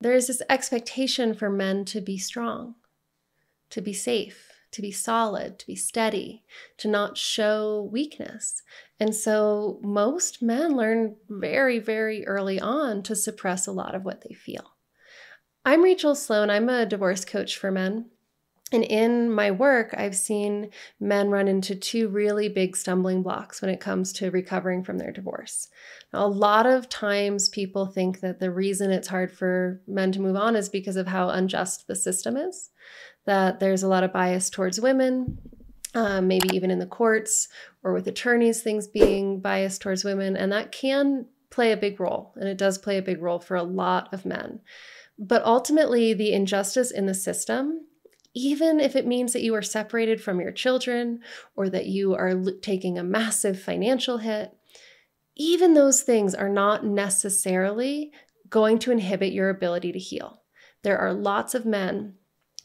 There is this expectation for men to be strong, to be safe, to be solid, to be steady, to not show weakness. And so most men learn very, very early on to suppress a lot of what they feel. I'm Rachael Sloan. I'm a divorce coach for men. And in my work, I've seen men run into two really big stumbling blocks when it comes to recovering from their divorce. Now, a lot of times people think that the reason it's hard for men to move on is because of how unjust the system is, that there's a lot of bias towards women, maybe even in the courts or with attorneys, things being biased towards women. And that can play a big role. And it does play a big role for a lot of men. But ultimately, the injustice in the system, even if it means that you are separated from your children or that you are taking a massive financial hit, even those things are not necessarily going to inhibit your ability to heal. There are lots of men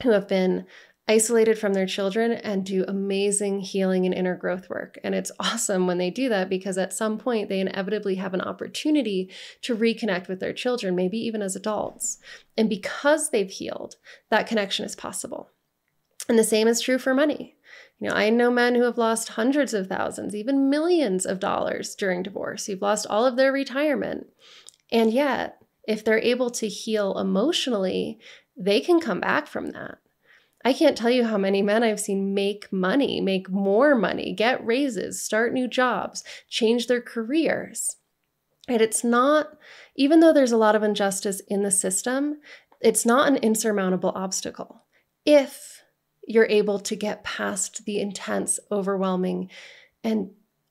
who have been isolated from their children and do amazing healing and inner growth work. And it's awesome when they do that because at some point they inevitably have an opportunity to reconnect with their children, maybe even as adults. And because they've healed, that connection is possible. And the same is true for money. I know men who have lost hundreds of thousands, even millions of dollars during divorce, who've lost all of their retirement. And yet, if they're able to heal emotionally, they can come back from that. I can't tell you how many men I've seen make money, make more money, get raises, start new jobs, change their careers. And it's not, even though there's a lot of injustice in the system, it's not an insurmountable obstacle if you're able to get past the intense, overwhelming, and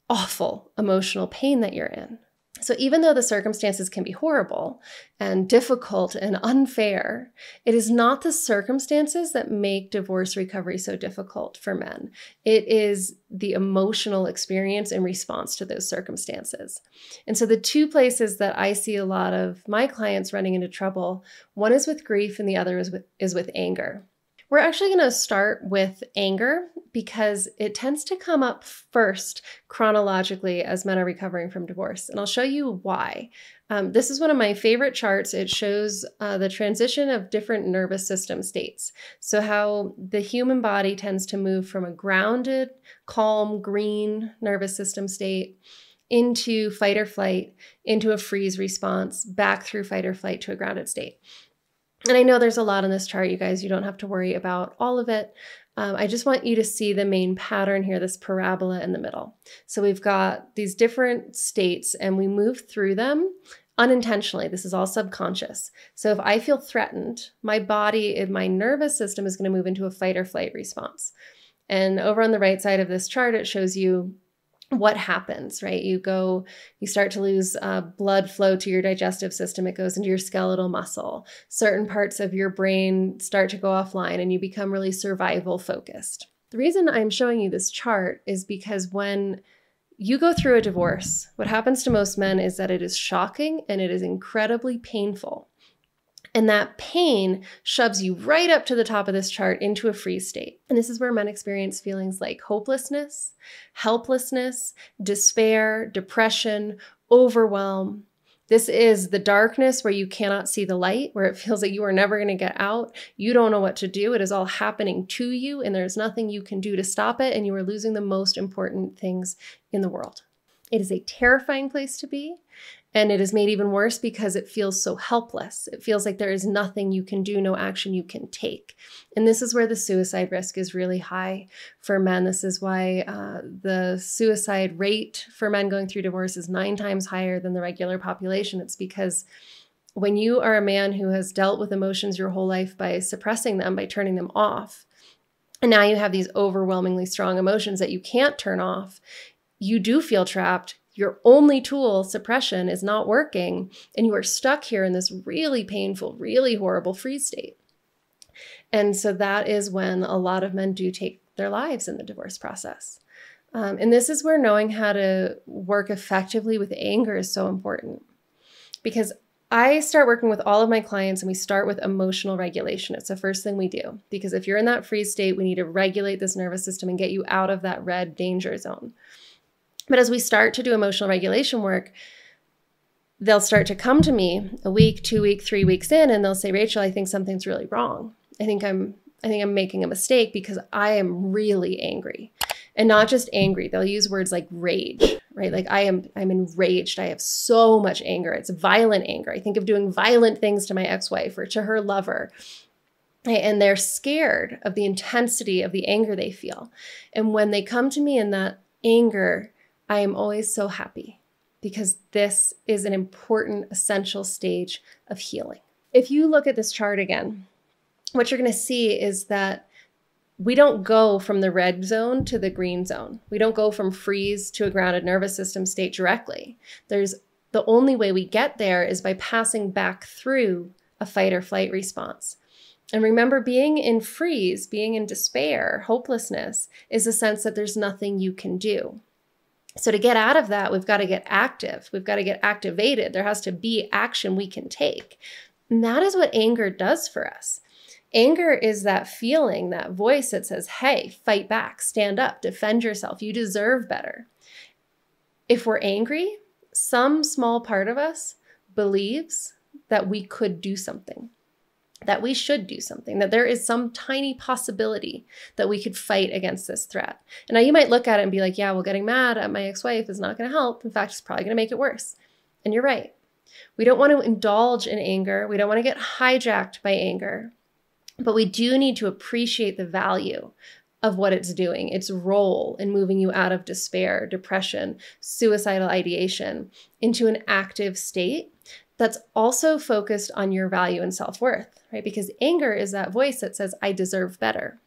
awful emotional pain that you're in. So even though the circumstances can be horrible and difficult and unfair, it is not the circumstances that make divorce recovery so difficult for men. It is the emotional experience in response to those circumstances. And so the two places that I see a lot of my clients running into trouble, one is with grief and the other is with anger. We're actually going to start with anger because it tends to come up first chronologically as men are recovering from divorce. And I'll show you why. This is one of my favorite charts. It shows the transition of different nervous system states. So how the human body tends to move from a grounded, calm, green nervous system state into fight or flight, into a freeze response, back through fight or flight to a grounded state. And I know there's a lot on this chart, you guys. You don't have to worry about all of it. I just want you to see the main pattern here, this parabola in the middle. So we've got these different states and we move through them unintentionally. This is all subconscious. So if I feel threatened, my body and my nervous system is going to move into a fight or flight response. And over on the right side of this chart, it shows you what happens, right? You start to lose blood flow to your digestive system. It goes into your skeletal muscle. Certain parts of your brain start to go offline and you become really survival focused. The reason I'm showing you this chart is because when you go through a divorce, what happens to most men is that it is shocking and it is incredibly painful. And that pain shoves you right up to the top of this chart into a freeze state. And this is where men experience feelings like hopelessness, helplessness, despair, depression, overwhelm. This is the darkness where you cannot see the light, where it feels like you are never going to get out. You don't know what to do. It is all happening to you, and there's nothing you can do to stop it, and you are losing the most important things in the world. It is a terrifying place to be. And it is made even worse because it feels so helpless. It feels like there is nothing you can do, no action you can take. And this is where the suicide risk is really high for men. This is why the suicide rate for men going through divorce is 9 times higher than the regular population. It's because when you are a man who has dealt with emotions your whole life by suppressing them, by turning them off, and now you have these overwhelmingly strong emotions that you can't turn off, you do feel trapped. Your only tool, suppression, is not working, and you are stuck here in this really painful, really horrible freeze state. And so that is when a lot of men do take their lives in the divorce process. And this is where knowing how to work effectively with anger is so important. Because I start working with all of my clients and we start with emotional regulation. It's the first thing we do. Because if you're in that freeze state, we need to regulate this nervous system and get you out of that red danger zone. But as we start to do emotional regulation work, they'll start to come to me a week, 2 week, 3 weeks in, and they'll say, Rachel, I think something's really wrong. I think I'm making a mistake because I am really angry. And not just angry. They'll use words like rage, right? Like I'm enraged. I have so much anger. It's violent anger. I think of doing violent things to my ex-wife or to her lover. And they're scared of the intensity of the anger they feel. And when they come to me in that anger, I am always so happy because this is an important, essential stage of healing. If you look at this chart again, what you're going to see is that we don't go from the red zone to the green zone. We don't go from freeze to a grounded nervous system state directly. The only way we get there is by passing back through a fight or flight response. And remember, being in freeze, being in despair, hopelessness, is a sense that there's nothing you can do. So to get out of that, we've got to get active. We've got to get activated. There has to be action we can take. And that is what anger does for us. Anger is that feeling, that voice that says, hey, fight back, stand up, defend yourself. You deserve better. If we're angry, some small part of us believes that we could do something, that we should do something, that there is some tiny possibility that we could fight against this threat. And now you might look at it and be like, yeah, well, getting mad at my ex-wife is not going to help. In fact, it's probably going to make it worse. And you're right. We don't want to indulge in anger. We don't want to get hijacked by anger. But we do need to appreciate the value of what it's doing, its role in moving you out of despair, depression, suicidal ideation into an active state that's also focused on your value and self-worth, right? Because anger is that voice that says, I deserve better.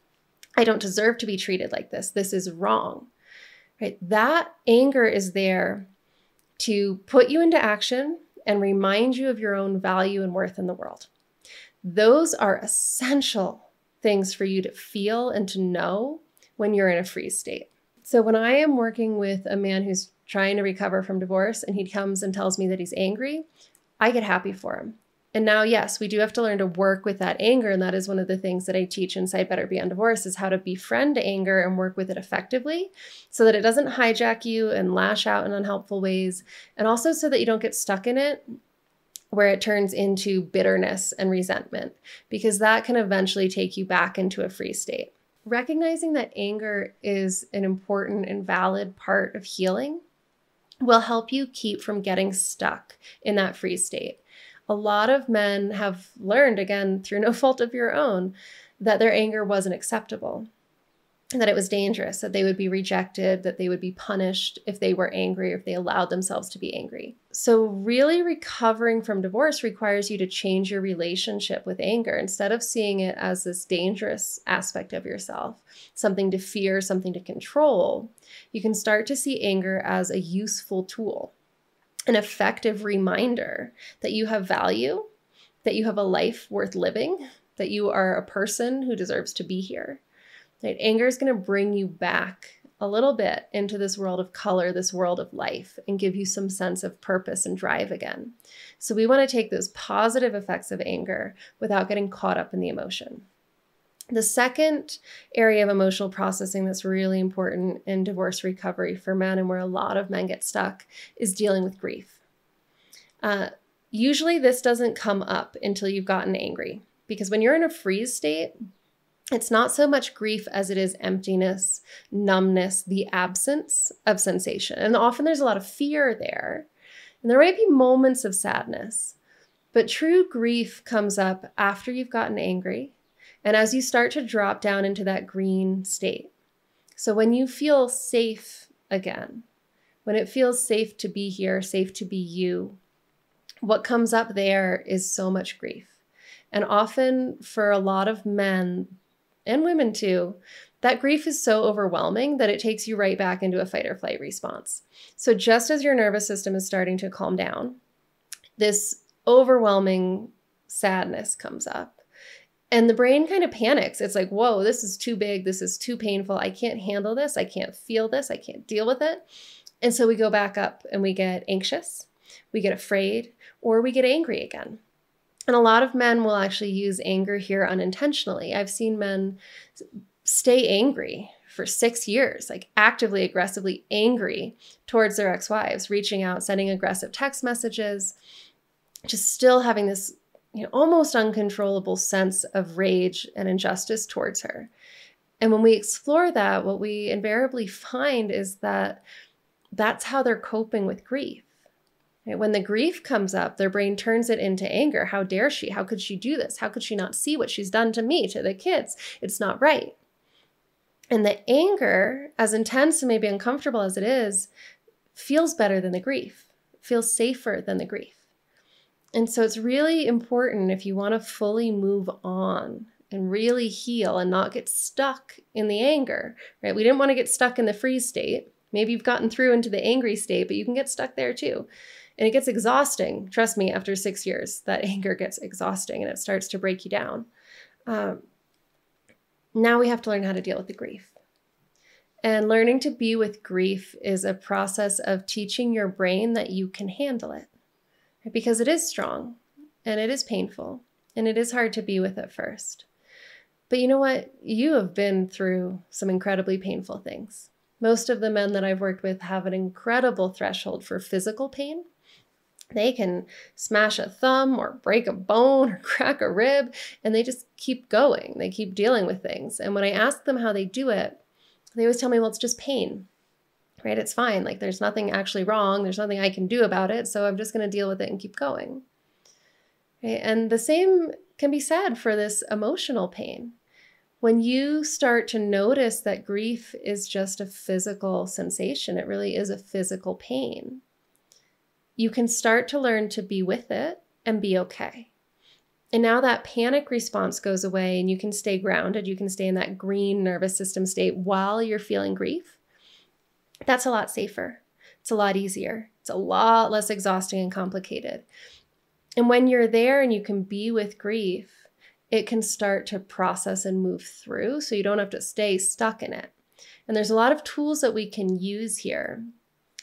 I don't deserve to be treated like this. This is wrong, right? That anger is there to put you into action and remind you of your own value and worth in the world. Those are essential things for you to feel and to know when you're in a freeze state. So when I am working with a man who's trying to recover from divorce and he comes and tells me that he's angry, I get happy for him. And now, yes, we do have to learn to work with that anger. And that is one of the things that I teach inside Better Beyond Divorce is how to befriend anger and work with it effectively so that it doesn't hijack you and lash out in unhelpful ways. And also so that you don't get stuck in it where it turns into bitterness and resentment, because that can eventually take you back into a freeze state. Recognizing that anger is an important and valid part of healing will help you keep from getting stuck in that freeze state. A lot of men have learned, again, through no fault of your own, that their anger wasn't acceptable, that it was dangerous, that they would be rejected, that they would be punished if they were angry, or if they allowed themselves to be angry. So really recovering from divorce requires you to change your relationship with anger. Instead of seeing it as this dangerous aspect of yourself, something to fear, something to control, you can start to see anger as a useful tool, an effective reminder that you have value, that you have a life worth living, that you are a person who deserves to be here. Right? Anger is going to bring you back a little bit into this world of color, this world of life, and give you some sense of purpose and drive again. So we want to take those positive effects of anger without getting caught up in the emotion. The second area of emotional processing that's really important in divorce recovery for men, and where a lot of men get stuck, is dealing with grief. Usually this doesn't come up until you've gotten angry, because when you're in a freeze state, it's not so much grief as it is emptiness, numbness, the absence of sensation. And often there's a lot of fear there. And there might be moments of sadness, but true grief comes up after you've gotten angry and as you start to drop down into that green state. So when you feel safe again, when it feels safe to be here, safe to be you, what comes up there is so much grief. And often for a lot of men, and women too, that grief is so overwhelming that it takes you right back into a fight or flight response. So just as your nervous system is starting to calm down, this overwhelming sadness comes up. And the brain kind of panics. It's like, whoa, this is too big. This is too painful. I can't handle this. I can't feel this. I can't deal with it. And so we go back up and we get anxious, we get afraid, or we get angry again. And a lot of men will actually use anger here unintentionally. I've seen men stay angry for 6 years, like actively, aggressively angry towards their ex-wives, reaching out, sending aggressive text messages, just still having this, almost uncontrollable sense of rage and injustice towards her. And when we explore that, what we invariably find is that that's how they're coping with grief. Right? When the grief comes up, their brain turns it into anger. How dare she? How could she do this? How could she not see what she's done to me, to the kids? It's not right. And the anger, as intense and maybe uncomfortable as it is, feels better than the grief, feels safer than the grief. And so it's really important, if you want to fully move on and really heal and not get stuck in the anger, right? We didn't want to get stuck in the freeze state. Maybe you've gotten through into the angry state, but you can get stuck there too. And it gets exhausting. Trust me, after 6 years, that anger gets exhausting and it starts to break you down. Now we have to learn how to deal with the grief. And learning to be with grief is a process of teaching your brain that you can handle it, right? Because it is strong and it is painful and it is hard to be with at first. But you know what? You have been through some incredibly painful things. Most of the men that I've worked with have an incredible threshold for physical pain. They can smash a thumb or break a bone or crack a rib, and they just keep going. They keep dealing with things. And when I ask them how they do it, they always tell me, well, it's just pain, right? It's fine. Like there's nothing actually wrong. There's nothing I can do about it. So I'm just going to deal with it and keep going. Right? And the same can be said for this emotional pain. When you start to notice that grief is just a physical sensation, it really is a physical pain, you can start to learn to be with it and be okay. And now that panic response goes away and you can stay grounded, you can stay in that green nervous system state while you're feeling grief. That's a lot safer. It's a lot easier. It's a lot less exhausting and complicated. And when you're there and you can be with grief, it can start to process and move through so you don't have to stay stuck in it. And there's a lot of tools that we can use here.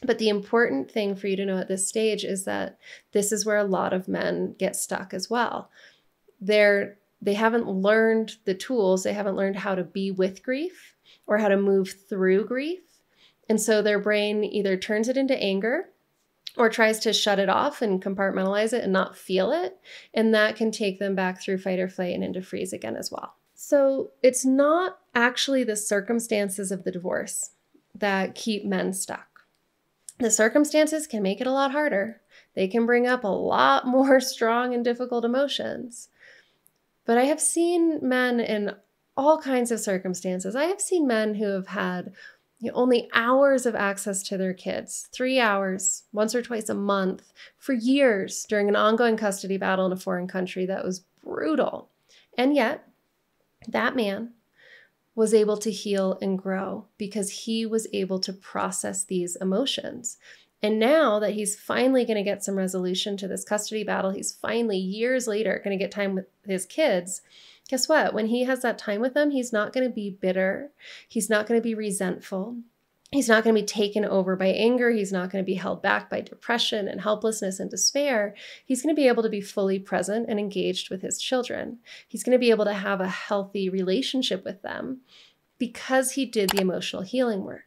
But the important thing for you to know at this stage is that this is where a lot of men get stuck as well. They haven't learned the tools. They haven't learned how to be with grief or how to move through grief. And so their brain either turns it into anger or tries to shut it off and compartmentalize it and not feel it. And that can take them back through fight or flight and into freeze again as well. So it's not actually the circumstances of the divorce that keep men stuck. The circumstances can make it a lot harder. They can bring up a lot more strong and difficult emotions. But I have seen men in all kinds of circumstances. I have seen men who have had only hours of access to their kids, 3 hours, once or twice a month, for years during an ongoing custody battle in a foreign country that was brutal. And yet, that man was able to heal and grow because he was able to process these emotions. And now that he's finally going to get some resolution to this custody battle, he's finally, years later, going to get time with his kids. Guess what? When he has that time with them, he's not going to be bitter. He's not going to be resentful. He's not going to be taken over by anger. He's not going to be held back by depression and helplessness and despair. He's going to be able to be fully present and engaged with his children. He's going to be able to have a healthy relationship with them because he did the emotional healing work.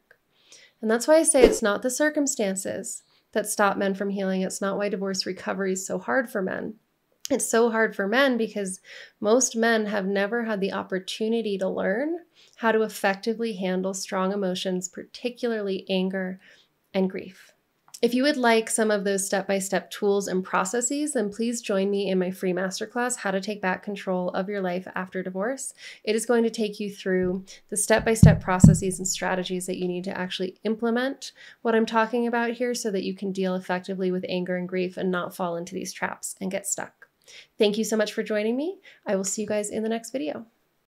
And that's why I say it's not the circumstances that stop men from healing. It's not why divorce recovery is so hard for men. It's so hard for men because most men have never had the opportunity to learn how to effectively handle strong emotions, particularly anger and grief. If you would like some of those step-by-step tools and processes, then please join me in my free masterclass, How to Take Back Control of Your Life After Divorce. It is going to take you through the step-by-step processes and strategies that you need to actually implement what I'm talking about here so that you can deal effectively with anger and grief and not fall into these traps and get stuck. Thank you so much for joining me. I will see you guys in the next video.